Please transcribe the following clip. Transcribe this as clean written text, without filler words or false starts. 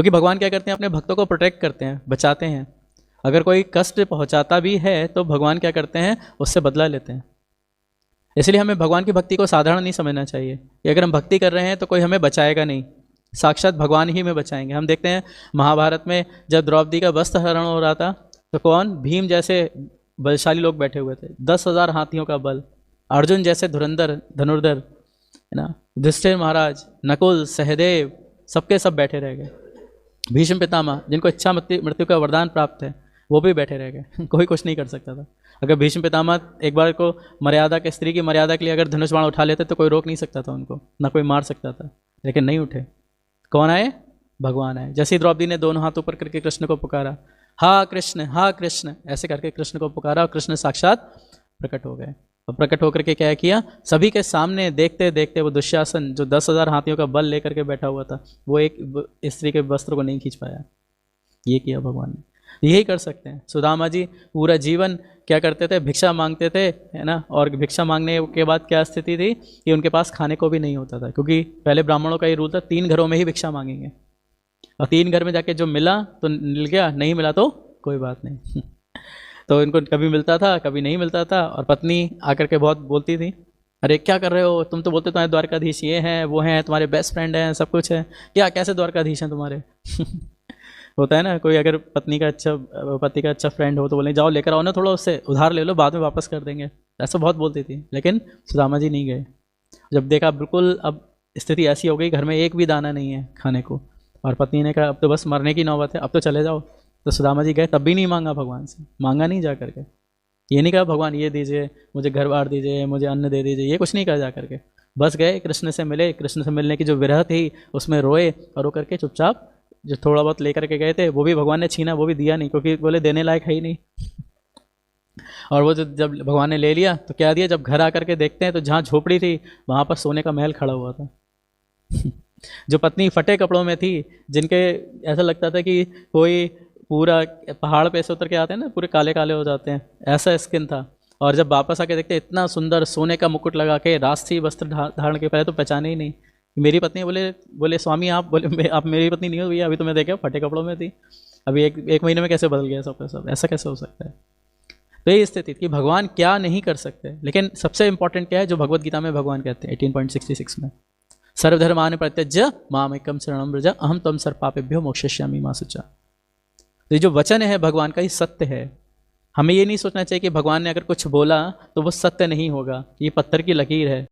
क्योंकि भगवान क्या करते हैं, अपने भक्तों को प्रोटेक्ट करते हैं, बचाते हैं। अगर कोई कष्ट पहुंचाता भी है तो भगवान क्या करते हैं, उससे बदला लेते हैं। इसलिए हमें भगवान की भक्ति को साधारण नहीं समझना चाहिए कि अगर हम भक्ति कर रहे हैं तो कोई हमें बचाएगा नहीं, साक्षात भगवान ही में बचाएंगे। हम देखते हैं महाभारत में जब द्रौपदी का वस्त्र हरण हो रहा था तो कौन, भीम जैसे बलशाली लोग बैठे हुए थे, 10,000 हाथियों का बल, अर्जुन जैसे धुरंधर धनुर्धर है ना, युधिष्ठिर महाराज, नकुल, सहदेव, सबके सब बैठे रह गए। भीष्म पितामह जिनको इच्छा मृत्यु का वरदान प्राप्त है वो भी बैठे रह गए। कोई कुछ नहीं कर सकता था। अगर भीष्म पितामह एक बार को मर्यादा के, स्त्री की मर्यादा के लिए अगर धनुष बाण उठा लेते तो कोई रोक नहीं सकता था उनको, ना कोई मार सकता था, लेकिन नहीं उठे। कौन आए, भगवान आए। जैसे ही द्रौपदी ने दोनों हाथ ऊपर करके कृष्ण को पुकारा, हा कृष्ण ऐसे करके कृष्ण को पुकारा, और कृष्ण साक्षात प्रकट हो गए। और प्रकट होकर के क्या किया, सभी के सामने देखते देखते वो दुशासन जो 10,000 हाथियों का बल लेकर के बैठा हुआ था, वो एक स्त्री के वस्त्र को नहीं खींच पाया। ये किया भगवान ने। यही कर सकते हैं। सुदामा जी पूरा जीवन क्या करते थे, भिक्षा मांगते थे, है ना। और भिक्षा मांगने के बाद क्या स्थिति थी कि उनके पास खाने को भी नहीं होता था, क्योंकि पहले ब्राह्मणों का ये रूल था 3 घरों में ही भिक्षा मांगेंगे, और 3 घर में जाके जो मिला तो मिल गया, नहीं मिला तो कोई बात नहीं। तो इनको कभी मिलता था, कभी नहीं मिलता था। और पत्नी आकर के बहुत बोलती थी, अरे क्या कर रहे हो तुम, तो बोलते तुम्हारे द्वारकाधीश ये हैं वो हैं, तुम्हारे बेस्ट फ्रेंड हैं, सब कुछ है, क्या कैसे द्वारकाधीश हैं तुम्हारे। होता है ना, कोई अगर पति का अच्छा फ्रेंड हो तो बोले जाओ लेकर आओ ना, थोड़ा उससे उधार ले लो, बाद में वापस कर देंगे, ऐसा बहुत बोलती थी। लेकिन सुदामा जी नहीं गए। जब देखा बिल्कुल अब स्थिति ऐसी हो गई, घर में एक भी दाना नहीं है खाने को, और पत्नी ने कहा अब तो बस मरने की नौबत है, अब तो चले जाओ। तो सुदामा जी गए, तब भी नहीं मांगा भगवान से, मांगा नहीं जा करके। ये नहीं कहा भगवान ये दीजिए, मुझे घर बार दीजिए, मुझे अन्न दे दीजिए, ये कुछ नहीं कहा जा करके। बस गए, कृष्ण से मिले, कृष्ण से मिलने की जो विरह थी उसमें रोए, और रो करके चुपचाप जो थोड़ा बहुत लेकर के गए थे वो भी भगवान ने छीना, वो भी दिया नहीं, क्योंकि बोले देने लायक है ही नहीं। और वो जब भगवान ने ले लिया तो क्या दिया, जब घर आकर के देखते हैं तो जहाँ झोपड़ी थी वहाँ पर सोने का महल खड़ा हुआ था। जो पत्नी फटे कपड़ों में थी, जिनके ऐसा लगता था कि कोई पूरा पहाड़ पे से उतर के आते हैं ना, पूरे काले काले हो जाते हैं, ऐसा स्किन था। और जब वापस आके देखते इतना सुंदर सोने का मुकुट लगा के, राष्ट्रीय वस्त्र धारण के, पहले तो पहचाने ही नहीं। मेरी पत्नी बोले स्वामी आप, बोले आप मेरी पत्नी नहीं हो भैया, अभी तो मैं देखा फटे कपड़ों में थी, अभी एक महीने में कैसे बदल गया सबका सब, ऐसा कैसे हो सकता है। तो ये स्थिति कि भगवान क्या नहीं कर सकते। लेकिन सबसे इंपॉर्टेंट क्या है, जो भगवत गीता में भगवान कहते हैं 18.66 में, सर्वधर्मान् परित्यज्य मामेकं शरणं व्रज अहं त्वं सर्वपापेभ्यो मोक्षयिष्यामि मा शुचा। तो ये जो वचन है भगवान का, ये सत्य है। हमें ये नहीं सोचना चाहिए कि भगवान ने अगर कुछ बोला तो वो सत्य नहीं होगा, ये पत्थर की लकीर है,